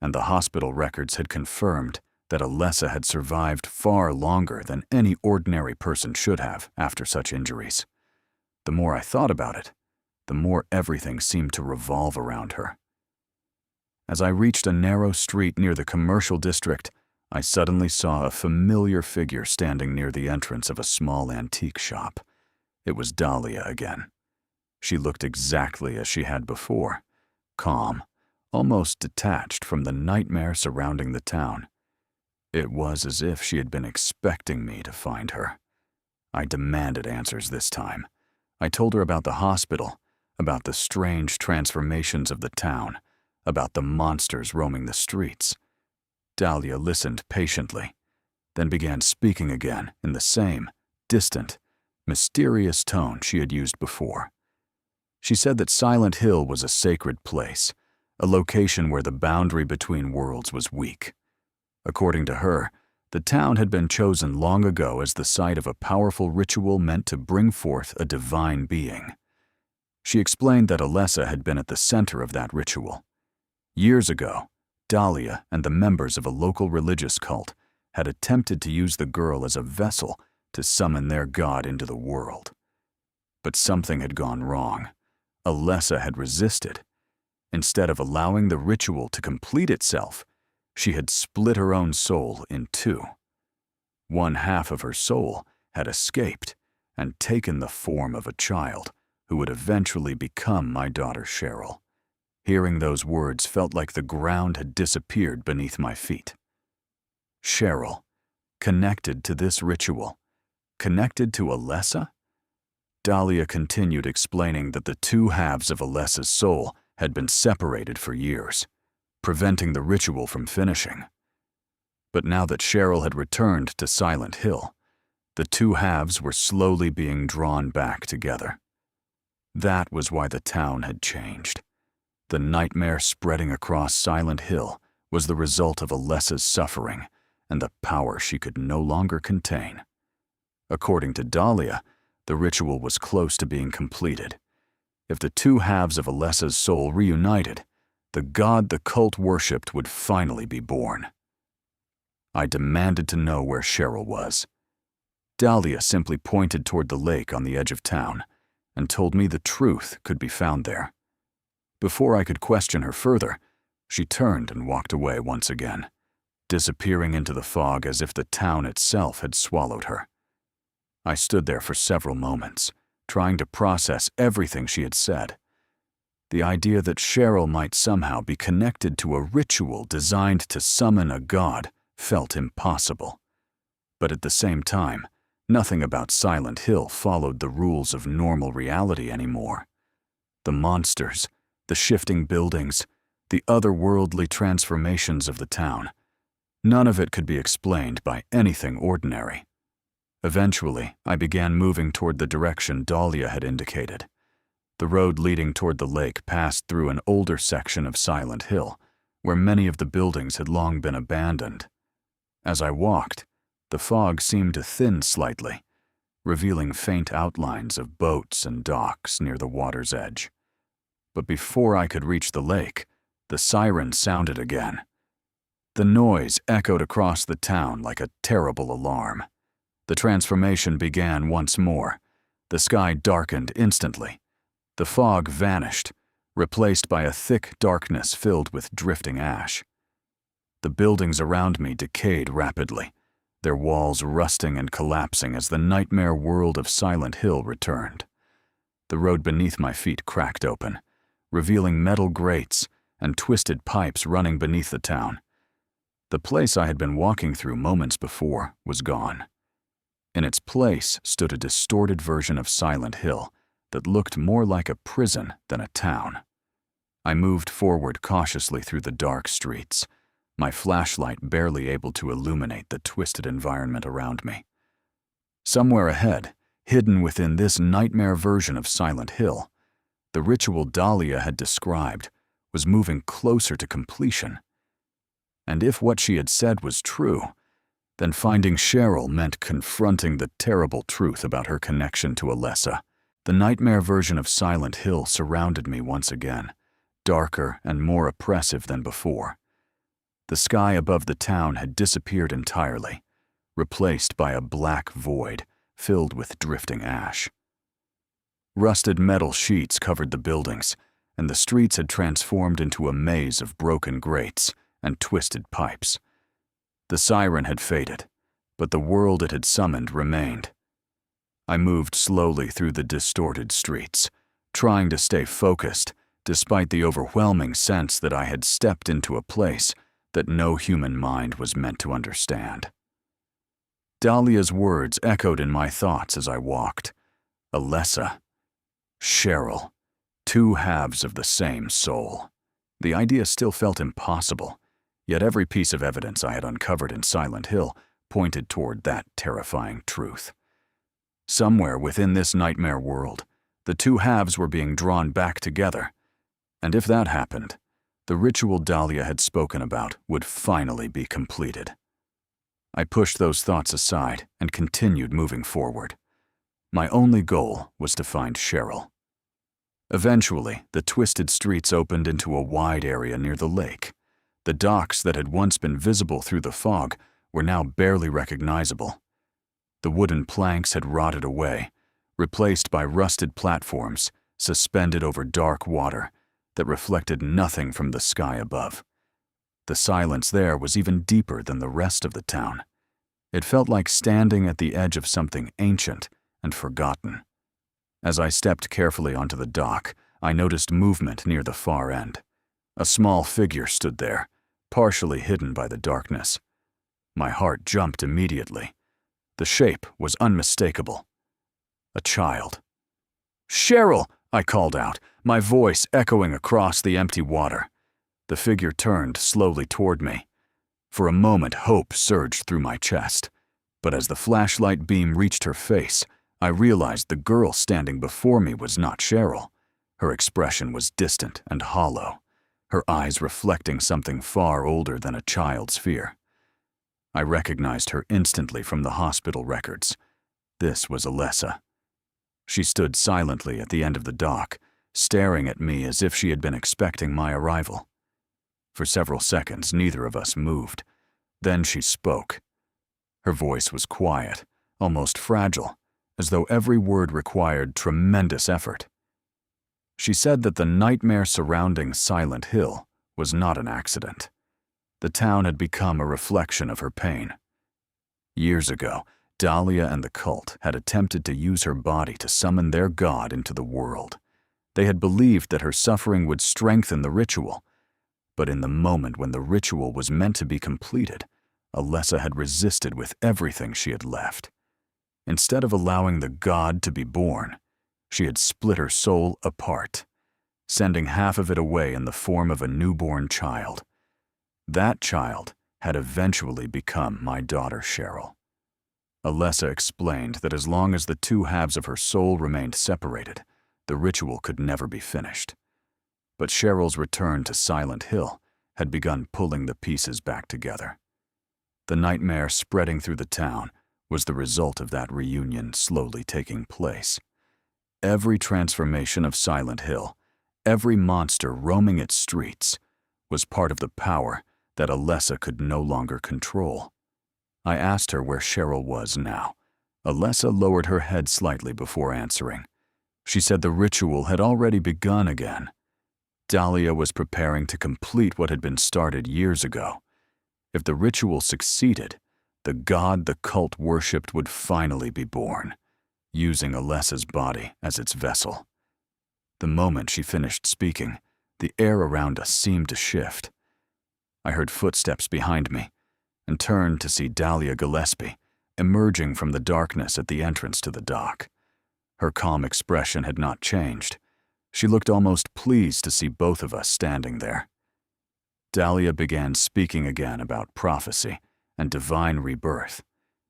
And the hospital records had confirmed that Alessa had survived far longer than any ordinary person should have after such injuries. The more I thought about it, the more everything seemed to revolve around her. As I reached a narrow street near the commercial district, I suddenly saw a familiar figure standing near the entrance of a small antique shop. It was Dahlia again. She looked exactly as she had before, calm, almost detached from the nightmare surrounding the town. It was as if she had been expecting me to find her. I demanded answers this time. I told her about the hospital, about the strange transformations of the town, about the monsters roaming the streets. Dahlia listened patiently, then began speaking again in the same distant, mysterious tone she had used before. She said that Silent Hill was a sacred place, a location where the boundary between worlds was weak. According to her, the town had been chosen long ago as the site of a powerful ritual meant to bring forth a divine being. She explained that Alessa had been at the center of that ritual. Years ago, Dahlia and the members of a local religious cult had attempted to use the girl as a vessel to summon their god into the world. But something had gone wrong. Alessa had resisted. Instead of allowing the ritual to complete itself, she had split her own soul in two. One half of her soul had escaped and taken the form of a child who would eventually become my daughter Cheryl. Hearing those words felt like the ground had disappeared beneath my feet. Cheryl, connected to this ritual, connected to Alessa? Dahlia continued explaining that the two halves of Alessa's soul had been separated for years, preventing the ritual from finishing. But now that Cheryl had returned to Silent Hill, the two halves were slowly being drawn back together. That was why the town had changed. The nightmare spreading across Silent Hill was the result of Alessa's suffering and the power she could no longer contain. According to Dahlia, the ritual was close to being completed. If the two halves of Alessa's soul reunited, the god the cult worshipped would finally be born. I demanded to know where Cheryl was. Dahlia simply pointed toward the lake on the edge of town and told me the truth could be found there. Before I could question her further, she turned and walked away once again, disappearing into the fog as if the town itself had swallowed her. I stood there for several moments, trying to process everything she had said. The idea that Cheryl might somehow be connected to a ritual designed to summon a god felt impossible. But at the same time, nothing about Silent Hill followed the rules of normal reality anymore. The monsters, the shifting buildings, the otherworldly transformations of the town, none of it could be explained by anything ordinary. Eventually, I began moving toward the direction Dahlia had indicated. The road leading toward the lake passed through an older section of Silent Hill, where many of the buildings had long been abandoned. As I walked, the fog seemed to thin slightly, revealing faint outlines of boats and docks near the water's edge. But before I could reach the lake, the siren sounded again. The noise echoed across the town like a terrible alarm. The transformation began once more. The sky darkened instantly. The fog vanished, replaced by a thick darkness filled with drifting ash. The buildings around me decayed rapidly, their walls rusting and collapsing as the nightmare world of Silent Hill returned. The road beneath my feet cracked open, revealing metal grates and twisted pipes running beneath the town. The place I had been walking through moments before was gone. In its place stood a distorted version of Silent Hill that looked more like a prison than a town. I moved forward cautiously through the dark streets, my flashlight barely able to illuminate the twisted environment around me. Somewhere ahead, Hidden within this nightmare version of Silent Hill, the ritual Dahlia had described was moving closer to completion. And if what she had said was true, then finding Cheryl meant confronting the terrible truth about her connection to Alessa. The nightmare version of Silent Hill surrounded me once again, darker and more oppressive than before. The sky above the town had disappeared entirely, replaced by a black void filled with drifting ash. Rusted metal sheets covered the buildings, and the streets had transformed into a maze of broken grates and twisted pipes. The siren had faded, but the world it had summoned remained. I moved slowly through the distorted streets, trying to stay focused despite the overwhelming sense that I had stepped into a place that no human mind was meant to understand. Dahlia's words echoed in my thoughts as I walked. Alessa, Cheryl, two halves of the same soul. The idea still felt impossible, yet every piece of evidence I had uncovered in Silent Hill pointed toward that terrifying truth. Somewhere within this nightmare world, the two halves were being drawn back together, and if that happened, the ritual Dahlia had spoken about would finally be completed. I pushed those thoughts aside and continued moving forward. My only goal was to find Cheryl. Eventually, the twisted streets opened into a wide area near the lake. The docks that had once been visible through the fog were now barely recognizable. The wooden planks had rotted away, replaced by rusted platforms suspended over dark water that reflected nothing from the sky above. The silence there was even deeper than the rest of the town. It felt like standing at the edge of something ancient and forgotten. As I stepped carefully onto the dock, I noticed movement near the far end. A small figure stood there, partially hidden by the darkness. My heart jumped immediately. The shape was unmistakable. A child. "Cheryl!" I called out, my voice echoing across the empty water. The figure turned slowly toward me. For a moment, hope surged through my chest. But as the flashlight beam reached her face, I realized the girl standing before me was not Cheryl. Her expression was distant and hollow, her eyes reflecting something far older than a child's fear. I recognized her instantly from the hospital records. This was Alessa. She stood silently at the end of the dock, staring at me as if she had been expecting my arrival. For several seconds, neither of us moved. Then she spoke. Her voice was quiet, almost fragile, as though every word required tremendous effort. She said that the nightmare surrounding Silent Hill was not an accident. The town had become a reflection of her pain. Years ago, Dahlia and the cult had attempted to use her body to summon their god into the world. They had believed that her suffering would strengthen the ritual. But in the moment when the ritual was meant to be completed, Alessa had resisted with everything she had left. Instead of allowing the god to be born, she had split her soul apart, sending half of it away in the form of a newborn child. That child had eventually become my daughter Cheryl. Alessa explained that as long as the two halves of her soul remained separated, the ritual could never be finished. But Cheryl's return to Silent Hill had begun pulling the pieces back together. The nightmare spreading through the town was the result of that reunion slowly taking place. Every transformation of Silent Hill, every monster roaming its streets, was part of the power that Alessa could no longer control. I asked her where Cheryl was now. Alessa lowered her head slightly before answering. She said the ritual had already begun again. Dahlia was preparing to complete what had been started years ago. If the ritual succeeded, the god the cult worshipped would finally be born, using Alessa's body as its vessel. The moment she finished speaking, the air around us seemed to shift. I heard footsteps behind me and turned to see Dahlia Gillespie emerging from the darkness at the entrance to the dock. Her calm expression had not changed. She looked almost pleased to see both of us standing there. Dahlia began speaking again about prophecy and divine rebirth,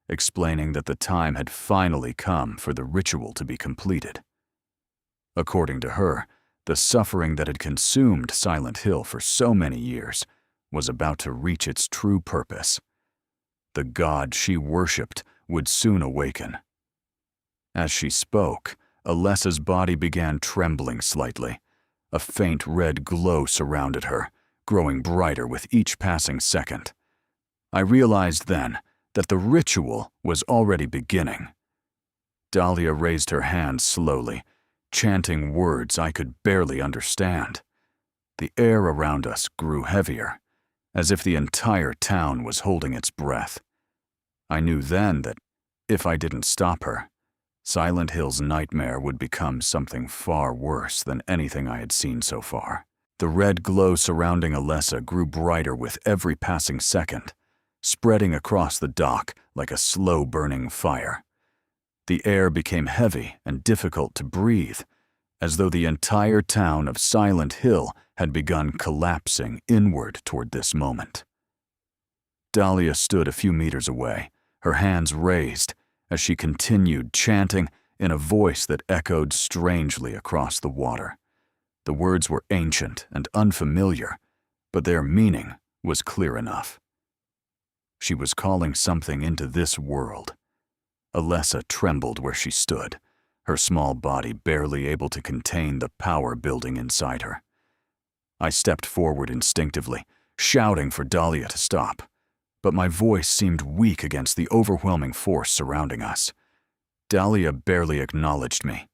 explaining that the time had finally come for the ritual to be completed. According to her, the suffering that had consumed Silent Hill for so many years was about to reach its true purpose. The god she worshipped would soon awaken. As she spoke, Alessa's body began trembling slightly. A faint red glow surrounded her, growing brighter with each passing second. I realized then that the ritual was already beginning. Dahlia raised her hand slowly, chanting words I could barely understand. The air around us grew heavier, as if the entire town was holding its breath. I knew then that if I didn't stop her, Silent Hill's nightmare would become something far worse than anything I had seen so far. The red glow surrounding Alessa grew brighter with every passing second, spreading across the dock like a slow-burning fire. The air became heavy and difficult to breathe, as though the entire town of Silent Hill had begun collapsing inward toward this moment. Dahlia stood a few meters away, her hands raised, as she continued chanting in a voice that echoed strangely across the water. The words were ancient and unfamiliar, but their meaning was clear enough. She was calling something into this world. Alessa trembled where she stood, her small body barely able to contain the power building inside her. I stepped forward instinctively, shouting for Dahlia to stop, but my voice seemed weak against the overwhelming force surrounding us. Dahlia barely acknowledged me.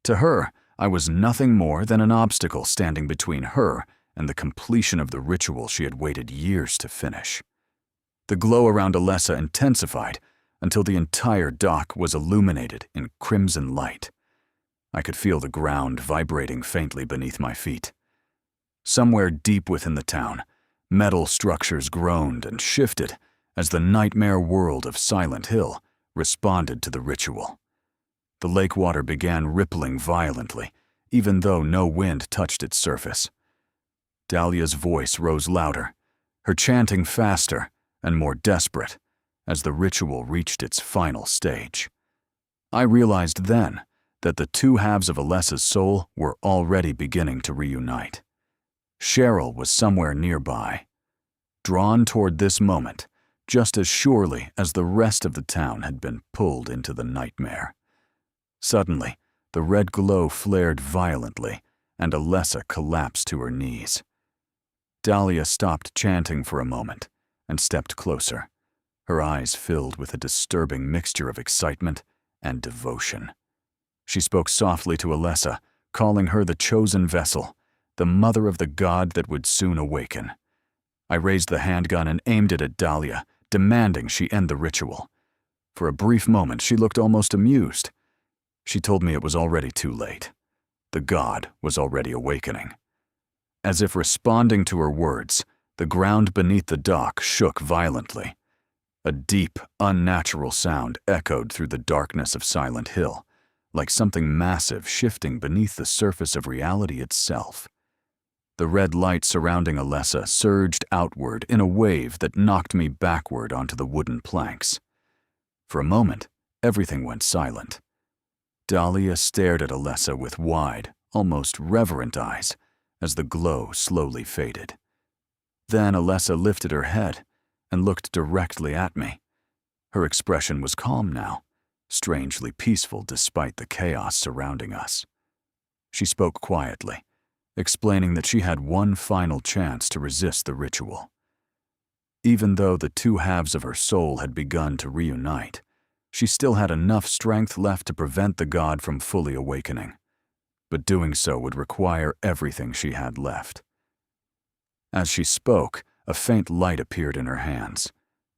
To her, I was nothing more than an obstacle standing between her and the completion of the ritual she had waited years to finish. The glow around Alessa intensified until the entire dock was illuminated in crimson light. I could feel the ground vibrating faintly beneath my feet. Somewhere deep within the town, metal structures groaned and shifted as the nightmare world of Silent Hill responded to the ritual. The lake water began rippling violently, even though no wind touched its surface. Dahlia's voice rose louder, her chanting faster and more desperate as the ritual reached its final stage. I realized then that the two halves of Alessa's soul were already beginning to reunite. Cheryl was somewhere nearby, drawn toward this moment just as surely as the rest of the town had been pulled into the nightmare. Suddenly, the red glow flared violently, and Alessa collapsed to her knees. Dahlia stopped chanting for a moment and stepped closer, her eyes filled with a disturbing mixture of excitement and devotion. She spoke softly to Alessa, calling her the chosen vessel, the mother of the god that would soon awaken. I raised the handgun and aimed it at Dahlia, demanding she end the ritual. For a brief moment, she looked almost amused. She told me it was already too late. The god was already awakening. As if responding to her words, the ground beneath the dock shook violently. A deep, unnatural sound echoed through the darkness of Silent Hill, like something massive shifting beneath the surface of reality itself. The red light surrounding Alessa surged outward in a wave that knocked me backward onto the wooden planks. For a moment, everything went silent. Dahlia stared at Alessa with wide, almost reverent eyes as the glow slowly faded. Then Alessa lifted her head and looked directly at me. Her expression was calm now, strangely peaceful despite the chaos surrounding us. She spoke quietly, explaining that she had one final chance to resist the ritual. Even though the two halves of her soul had begun to reunite, she still had enough strength left to prevent the god from fully awakening. But doing so would require everything she had left. As she spoke, a faint light appeared in her hands.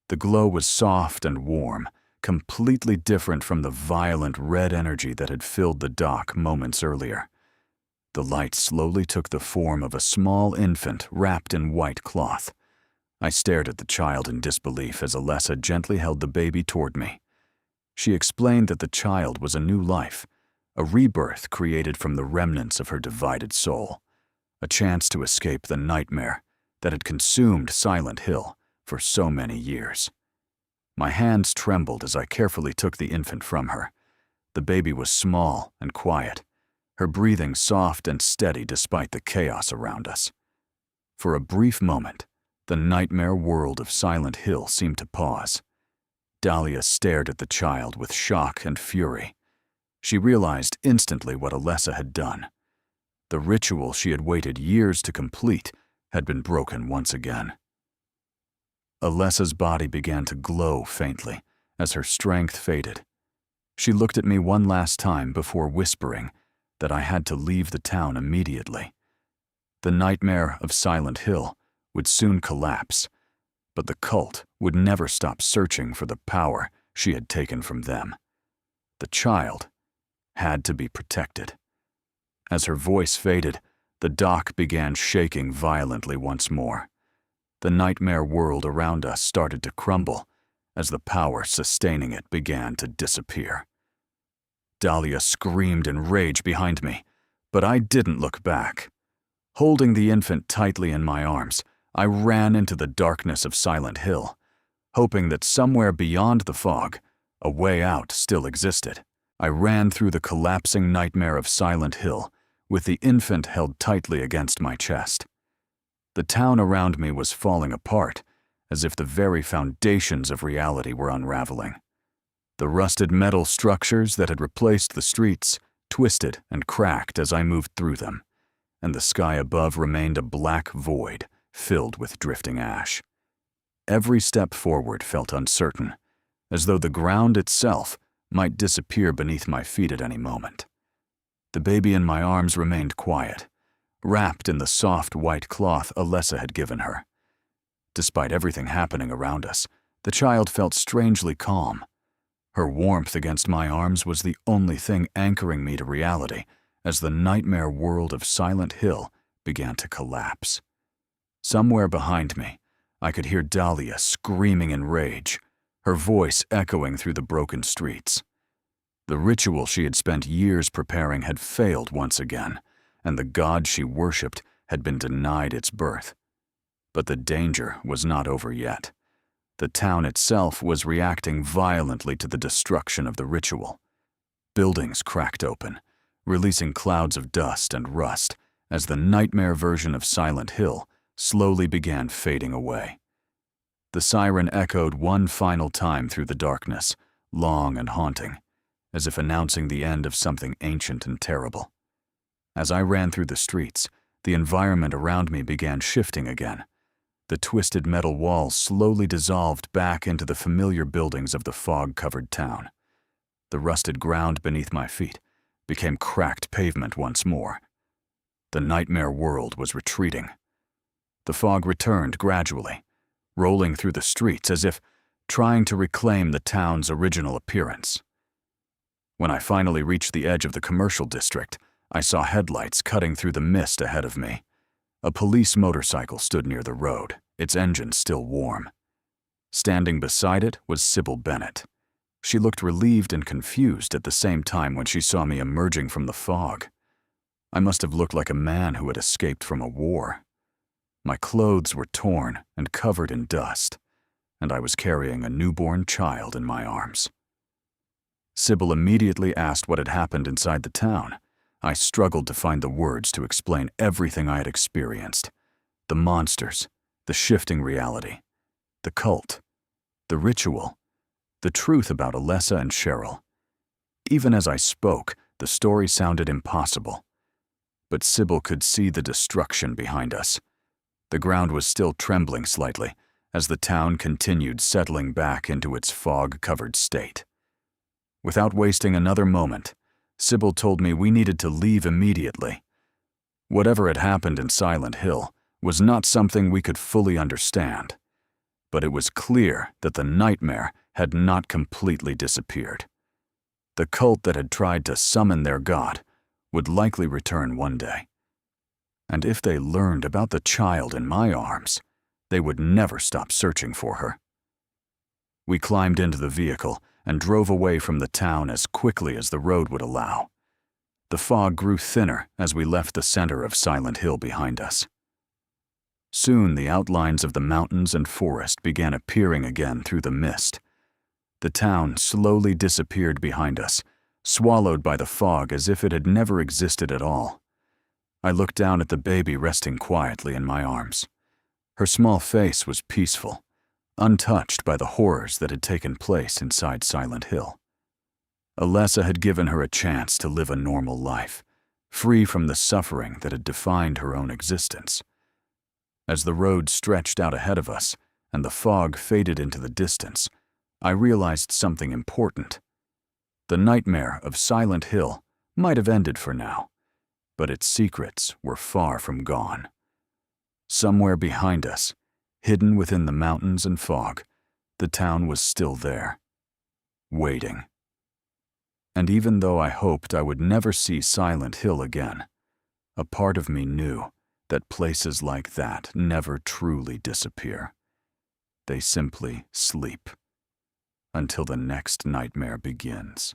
The glow was soft and warm, completely different from the violent red energy that had filled the dock moments earlier. The light slowly took the form of a small infant wrapped in white cloth. I stared at the child in disbelief as Alessa gently held the baby toward me. She explained that the child was a new life, a rebirth created from the remnants of her divided soul, a chance to escape the nightmare that had consumed Silent Hill for so many years. My hands trembled as I carefully took the infant from her. The baby was small and quiet, her breathing soft and steady despite the chaos around us. For a brief moment, the nightmare world of Silent Hill seemed to pause. Dahlia stared at the child with shock and fury. She realized instantly what Alessa had done. The ritual she had waited years to complete had been broken once again. Alessa's body began to glow faintly as her strength faded. She looked at me one last time before whispering that I had to leave the town immediately. The nightmare of Silent Hill would soon collapse, but the cult would never stop searching for the power she had taken from them. The child had to be protected. As her voice faded, the dock began shaking violently once more. The nightmare world around us started to crumble as the power sustaining it began to disappear. Dahlia screamed in rage behind me, but I didn't look back. Holding the infant tightly in my arms, I ran into the darkness of Silent Hill, hoping that somewhere beyond the fog, a way out still existed. I ran through the collapsing nightmare of Silent Hill, with the infant held tightly against my chest. The town around me was falling apart, as if the very foundations of reality were unraveling. The rusted metal structures that had replaced the streets twisted and cracked as I moved through them, and the sky above remained a black void filled with drifting ash. Every step forward felt uncertain, as though the ground itself might disappear beneath my feet at any moment. The baby in my arms remained quiet, wrapped in the soft white cloth Alessa had given her. Despite everything happening around us, the child felt strangely calm. Her warmth against my arms was the only thing anchoring me to reality as the nightmare world of Silent Hill began to collapse. Somewhere behind me, I could hear Dahlia screaming in rage, her voice echoing through the broken streets. The ritual she had spent years preparing had failed once again, and the god she worshipped had been denied its birth. But the danger was not over yet. The town itself was reacting violently to the destruction of the ritual. Buildings cracked open, releasing clouds of dust and rust as the nightmare version of Silent Hill slowly began fading away. The siren echoed one final time through the darkness, long and haunting, as if announcing the end of something ancient and terrible. As I ran through the streets, the environment around me began shifting again. The twisted metal walls slowly dissolved back into the familiar buildings of the fog-covered town. The rusted ground beneath my feet became cracked pavement once more. The nightmare world was retreating. The fog returned gradually, rolling through the streets as if trying to reclaim the town's original appearance. When I finally reached the edge of the commercial district, I saw headlights cutting through the mist ahead of me. A police motorcycle stood near the road, its engine still warm. Standing beside it was Sybil Bennett. She looked relieved and confused at the same time when she saw me emerging from the fog. I must have looked like a man who had escaped from a war. My clothes were torn and covered in dust, and I was carrying a newborn child in my arms. Sybil immediately asked what had happened inside the town. I struggled to find the words to explain everything I had experienced. The monsters, the shifting reality, the cult, the ritual, the truth about Alessa and Cheryl. Even as I spoke, the story sounded impossible. But Sybil could see the destruction behind us. The ground was still trembling slightly as the town continued settling back into its fog-covered state. Without wasting another moment, Sybil told me we needed to leave immediately. Whatever had happened in Silent Hill was not something we could fully understand, but it was clear that the nightmare had not completely disappeared. The cult that had tried to summon their god would likely return one day. And if they learned about the child in my arms, they would never stop searching for her. We climbed into the vehicle and drove away from the town as quickly as the road would allow. The fog grew thinner as we left the center of Silent Hill behind us. Soon the outlines of the mountains and forest began appearing again through the mist, The town slowly disappeared behind us, swallowed by the fog as if it had never existed at all. I looked down at the baby resting quietly in my arms. Her small face was peaceful, untouched by the horrors that had taken place inside Silent Hill. Alessa had given her a chance to live a normal life, free from the suffering that had defined her own existence. As the road stretched out ahead of us and the fog faded into the distance, I realized something important. The nightmare of Silent Hill might have ended for now, but its secrets were far from gone. Somewhere behind us, hidden within the mountains and fog, the town was still there, waiting. And even though I hoped I would never see Silent Hill again, a part of me knew that places like that never truly disappear. They simply sleep until the next nightmare begins.